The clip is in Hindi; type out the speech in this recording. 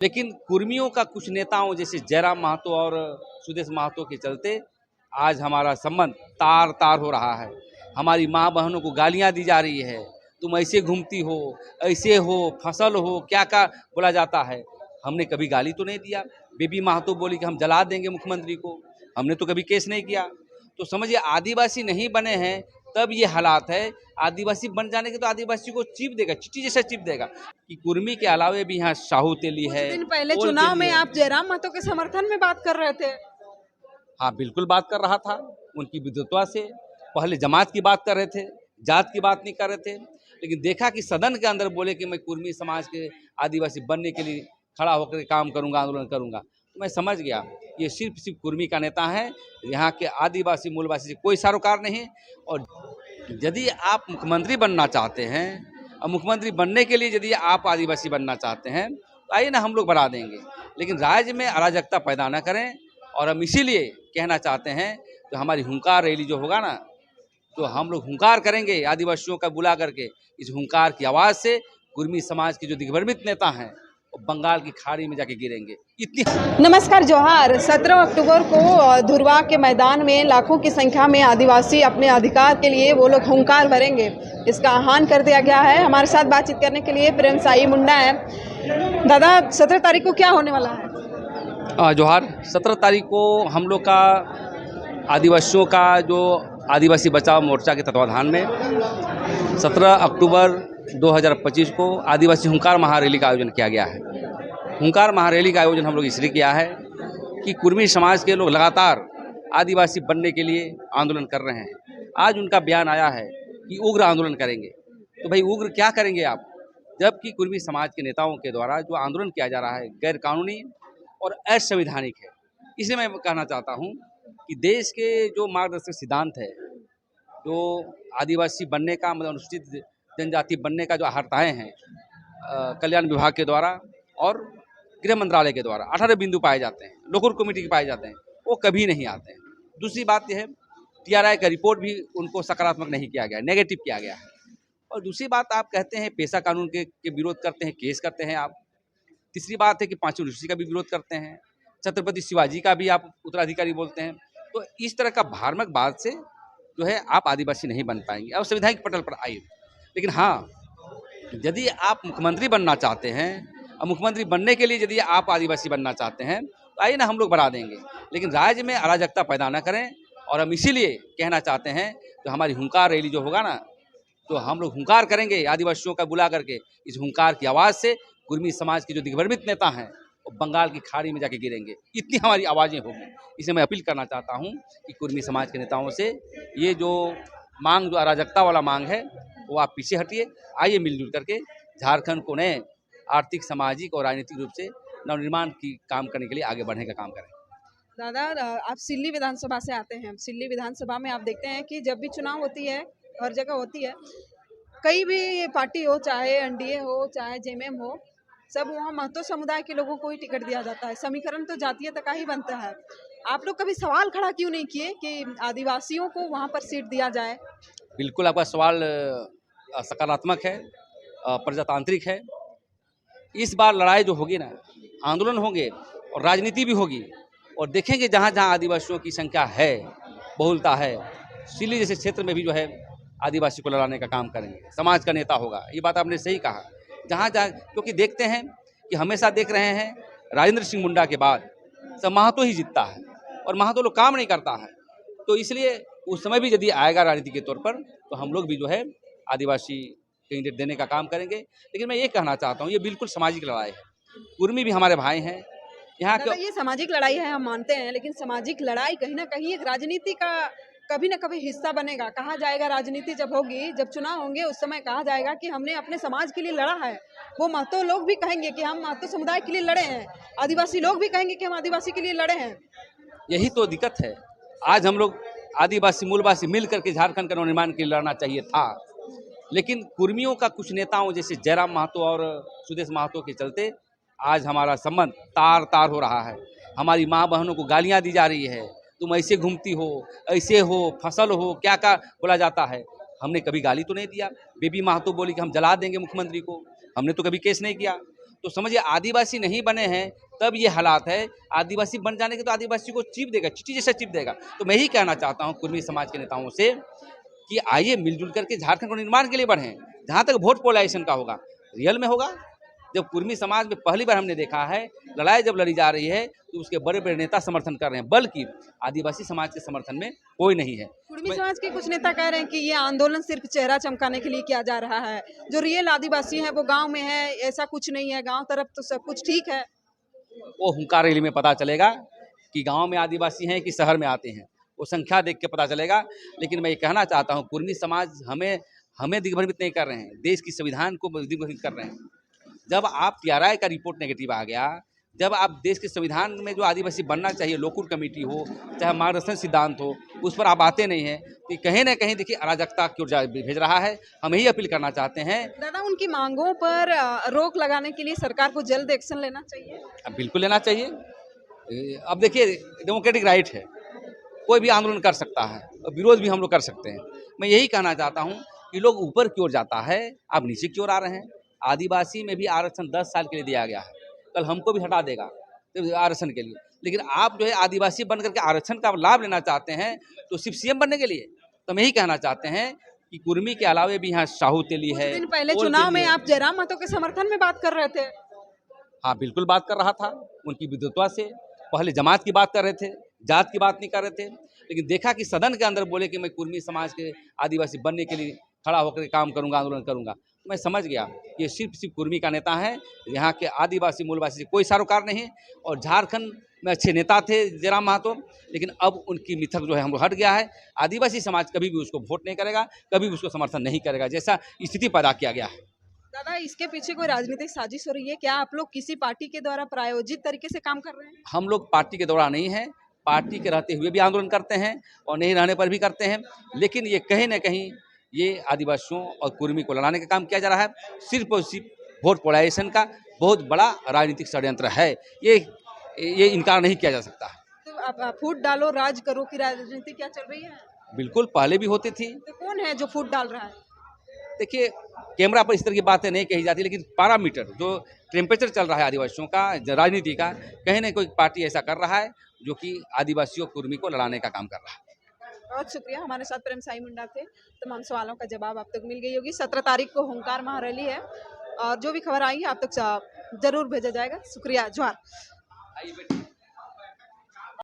लेकिन कुर्मियों का कुछ नेताओं जैसे जयराम महतो और सुदेश महतो के चलते आज हमारा संबंध तार तार हो रहा है। हमारी माँ बहनों को गालियाँ दी जा रही है, तुम ऐसे घूमती हो, ऐसे हो, फसल हो, क्या क्या बोला जाता है। हमने कभी गाली तो नहीं दिया। बेबी महतो बोली कि हम जला देंगे मुख्यमंत्री को, हमने तो कभी केस नहीं किया। तो समझिए आदिवासी नहीं बने हैं तब ये हालात है। आदिवासी बन जाने के तो आदिवासी को चिप देगा, चिट्ठी जैसा चिप देगा। कि कुर्मी के अलावे भी यहाँ साहू तेली कुछ है, दिन पहले ओल चुनाव तेली में है। आप जयराम महतो के समर्थन में बात कर रहे थे। हाँ बिल्कुल बात कर रहा था, उनकी विद्वता से। पहले जमात की बात कर रहे थे, जात की बात नहीं कर रहे थे। लेकिन देखा कि सदन के अंदर बोले कि मैं कुर्मी समाज के आदिवासी बनने के लिए खड़ा होकर काम करूंगा, आंदोलन करूंगा, तो मैं समझ गया ये सिर्फ सिर्फ कुर्मी का नेता है। यहाँ के आदिवासी मूलवासी से कोई सरोकार नहीं। और यदि आप मुख्यमंत्री बनना चाहते हैं और मुख्यमंत्री बनने के लिए यदि आप आदिवासी बनना चाहते हैं तो आइए ना, हम लोग बढ़ा देंगे। लेकिन राज्य में अराजकता पैदा न करें। और हम इसीलिए कहना चाहते हैं तो हमारी हुंकार रैली जो होगा ना, तो हम लोग हुंकार करेंगे आदिवासियों का बुला करके। इस हुंकार की आवाज़ से कुर्मी समाज के जो दिग्भ्रमित नेता हैं वो बंगाल की खाड़ी में जाके गिरेंगे। इतनी नमस्कार, जोहार। 17 अक्टूबर को धुरवा के मैदान में लाखों की संख्या में आदिवासी अपने अधिकार के लिए वो लोग हुंकार भरेंगे, इसका आह्वान कर दिया गया है। हमारे साथ बातचीत करने के लिए प्रेम साई मुंडा है। दादा, 17 तारीख को क्या होने वाला है? जोहार। 17 तारीख को हम लोग का आदिवासियों का जो आदिवासी बचाव मोर्चा के तत्वाधान में 17 अक्टूबर 2025 को आदिवासी हुंकार महारैली का आयोजन किया गया है। हुंकार महारैली का आयोजन हम लोग इसलिए किया है कि कुर्मी समाज के लोग लगातार आदिवासी बनने के लिए आंदोलन कर रहे हैं। आज उनका बयान आया है कि उग्र आंदोलन करेंगे। तो भाई उग्र क्या करेंगे आप, जबकि कुर्मी समाज के नेताओं के द्वारा जो आंदोलन किया जा रहा है गैर कानूनी और असंवैधानिक है। इसलिए मैं कहना चाहता हूँ कि देश के जो मार्गदर्शक सिद्धांत है, जो आदिवासी बनने का मतलब अनुसूचित जनजाति बनने का जो हर्ताएँ हैं कल्याण विभाग के द्वारा और गृह मंत्रालय के द्वारा 18 बिंदु पाए जाते हैं, लोकल कमेटी के पाए जाते हैं, वो कभी नहीं आते हैं। दूसरी बात यह है, टीआरआई का रिपोर्ट भी उनको सकारात्मक नहीं किया गया, नेगेटिव किया गया है। और दूसरी बात, आप कहते हैं पेशा कानून के विरोध करते हैं, केस करते हैं आप। तीसरी बात है कि पांचवी अनुसूची का भी विरोध करते हैं, छत्रपति शिवाजी का भी आप उत्तराधिकारी बोलते हैं। तो इस तरह का भ्रामक बात से जो है आप आदिवासी नहीं बन पाएंगे। अब संवैधानिक पटल पर आइए। लेकिन हाँ, यदि आप मुख्यमंत्री बनना चाहते हैं और मुख्यमंत्री बनने के लिए यदि आप आदिवासी बनना चाहते हैं तो आइए ना, हम लोग बढ़ा देंगे। लेकिन राज्य में अराजकता पैदा न करें। और हम इसीलिए कहना चाहते हैं तो हमारी हुंकार रैली जो होगा ना, तो हम लोग हुंकार करेंगे आदिवासियों का बुला करके। इस हुंकार की आवाज़ से कुर्मी समाज के जो दिग्भ्रमित नेता हैं वो बंगाल की खाड़ी में जाके गिरेंगे। इतनी हमारी आवाज़ें होंगी। इसे मैं अपील करना चाहता हूँ कि कुर्मी समाज के नेताओं से ये जो मांग, जो अराजकता वाला मांग है, वो आप पीछे हटिए। आइए मिलजुल करके झारखंड को नए आर्थिक, सामाजिक और राजनीतिक रूप से नवनिर्माण की काम करने के लिए आगे बढ़ने का काम करें। दादा, आप सिल्ली विधानसभा से आते हैं। सिल्ली विधानसभा में आप देखते हैं कि जब भी चुनाव होती है, हर जगह होती है, कई भी पार्टी हो, चाहे एनडीए हो, चाहे जेएमएम हो, सब वहाँ महतो समुदाय के लोगों को ही टिकट दिया जाता है। समीकरण तो जातीय तक ही बनता है। आप लोग कभी सवाल खड़ा क्यों नहीं किए कि आदिवासियों को वहाँ पर सीट दिया जाए? बिल्कुल आपका सवाल सकारात्मक है, प्रजातांत्रिक है। इस बार लड़ाई जो होगी ना, आंदोलन होंगे और राजनीति भी होगी। और देखेंगे जहाँ जहाँ आदिवासियों की संख्या है, बहुलता है, सिल्ली जैसे क्षेत्र में भी जो है आदिवासी को लड़ाने का काम करेंगे। समाज का नेता होगा, ये बात आपने सही कहा। जहाँ जहाँ, क्योंकि देखते हैं कि हमेशा देख रहे हैं राजेंद्र सिंह मुंडा के बाद सब महतो ही जीतता है और महतो लोग काम नहीं करता है। तो इसलिए उस समय भी यदि आएगा राजनीति के तौर पर तो हम लोग भी जो है आदिवासी कैंडिडेट देने का काम करेंगे। लेकिन मैं ये कहना चाहता हूँ, ये बिल्कुल सामाजिक लड़ाई है। कुर्मी भी हमारे भाई हैं यहाँ दादा, के। ये सामाजिक लड़ाई है, हम मानते हैं, लेकिन सामाजिक लड़ाई कहीं ना कहीं एक राजनीति का कभी ना कभी हिस्सा बनेगा। कहा जाएगा राजनीति जब होगी, जब चुनाव होंगे, उस समय कहा जाएगा कि हमने अपने समाज के लिए लड़ा है। वो महतो लोग भी कहेंगे कि हम महतो समुदाय के लिए लड़े हैं, आदिवासी लोग भी कहेंगे कि हम आदिवासी के लिए लड़े हैं। यही तो दिक्कत है। आज हम लोग आदिवासी मूलवासी मिल करके झारखंड का नवनिर्माण के लिए लड़ना चाहिए था। लेकिन कुर्मियों का कुछ नेताओं जैसे जयराम महतो और सुदेश महतो के चलते आज हमारा संबंध तार तार हो रहा है। हमारी माँ बहनों को गालियाँ दी जा रही है, तुम ऐसे घूमती हो, ऐसे हो, फसल हो, क्या क्या बोला जाता है। हमने कभी गाली तो नहीं दिया। बेबी महतो बोली कि हम जला देंगे मुख्यमंत्री को, हमने तो कभी केस नहीं किया। तो समझिए आदिवासी नहीं बने हैं तब ये हालात है। आदिवासी बन जाने के तो आदिवासी को चिप देगा, चिट्ठी जैसा चिप देगा। तो मैं यही कहना चाहता हूँ कुर्मी समाज के नेताओं से कि आइए मिलजुल करके झारखंड को निर्माण के लिए बढ़ें। जहाँ तक वोट पोलराइजेशन का होगा, रियल में होगा। जब कुर्मी समाज में पहली बार हमने देखा है लड़ाई जब लड़ी जा रही है तो उसके बड़े बड़े नेता समर्थन कर रहे हैं, बल्कि आदिवासी समाज के समर्थन में कोई नहीं है। कुर्मी समाज के कुछ नेता कह रहे हैं कि ये आंदोलन सिर्फ चेहरा चमकाने के लिए किया जा रहा है, जो रियल आदिवासी है वो गांव में है, ऐसा कुछ नहीं है, गांव तरफ तो सब कुछ ठीक है। वो हुंकार रैली में पता चलेगा कि गांव में आदिवासी हैं कि शहर में आते हैं, वो संख्या देख के पता चलेगा। लेकिन मैं ये कहना चाहता हूँ कुर्मी समाज हमें दिग्भ्रमित नहीं कर रहे हैं, देश की संविधान को दिग्भ्रमित कर रहे हैं। जब आप TRI का रिपोर्ट नेगेटिव आ गया, जब आप देश के संविधान में जो आदिवासी बनना चाहिए, लोकूर कमेटी हो चाहे मार्गदर्शन सिद्धांत हो, उस पर आप आते नहीं हैं, तो कहीं ना कहीं देखिए अराजकता की ओर भेज रहा है। हम यही अपील करना चाहते हैं। दादा, उनकी मांगों पर रोक लगाने के लिए सरकार को जल्द एक्शन लेना चाहिए। अब बिल्कुल लेना चाहिए। अब देखिए डेमोक्रेटिक राइट है, कोई भी आंदोलन कर सकता है और विरोध भी हम लोग कर सकते हैं। मैं यही कहना चाहता हूँ कि लोग ऊपर की ओर जाता है, आप नीचे की ओर आ रहे हैं। आदिवासी में भी आरक्षण 10 साल के लिए दिया गया है, कल हमको भी हटा देगा आरक्षण के लिए। लेकिन आप जो है आदिवासी बन करके आरक्षण का लाभ लेना चाहते हैं तो सिर्फ CM बनने के लिए। तो हम यही कहना चाहते हैं कि कुर्मी के अलावे भी यहाँ शाहू तेली है। कुछ दिन पहले चुनाव में आप जयराम महतो के समर्थन में बात कर रहे थे। हाँ बिल्कुल बात कर रहा था, उनकी विद्वता से। पहले जमात की बात कर रहे थे, जात की बात नहीं कर रहे थे। लेकिन देखा कि सदन के अंदर बोले कि मैं कुर्मी समाज के आदिवासी बनने के लिए खड़ा होकर काम करूंगा, आंदोलन करूंगा, तो मैं समझ गया ये सिर्फ कुर्मी का नेता है। यहाँ के आदिवासी मूलवासी से कोई सरोकार नहीं। और झारखंड में अच्छे नेता थे जयराम महतो, लेकिन अब उनकी मिथक जो है हम हट गया है। आदिवासी समाज कभी भी उसको वोट नहीं करेगा, कभी भी उसको समर्थन नहीं करेगा, जैसा स्थिति पैदा किया गया है। दादा, इसके पीछे कोई राजनीतिक साजिश हो रही है क्या? आप लोग किसी पार्टी के द्वारा प्रायोजित तरीके से काम कर रहे हैं? हम लोग पार्टी के द्वारा नहीं है, पार्टी के रहते हुए भी आंदोलन करते हैं और नहीं रहने पर भी करते हैं। लेकिन ये कहीं ना कहीं ये आदिवासियों और कुर्मी को लड़ाने का काम किया जा रहा है। सिर्फ और सिर्फ वोट पोलराइजेशन का बहुत बड़ा राजनीतिक षड्यंत्र है, ये इनकार नहीं किया जा सकता। तो आप फूट डालो राज करो की राजनीति क्या चल रही है? बिल्कुल पहले भी होती थी। तो कौन है जो फूट डाल रहा है? देखिए कैमरा पर इस तरह की बातें नहीं कही जाती, लेकिन पैरामीटर जो टेम्परेचर चल रहा है आदिवासियों का, राजनीति का, कहीं ना कोई पार्टी ऐसा कर रहा है जो कि आदिवासियों कुर्मी को लड़ाने का काम कर रहा है। बहुत शुक्रिया। हमारे साथ प्रेम साई मुंडा थे। तमाम सवालों का जवाब आप तक मिल गई होगी। 17 तारीख को हुंकार महारैली है और जो भी खबर आई है आप तक जरूर भेजा जाएगा। शुक्रिया, जोहार।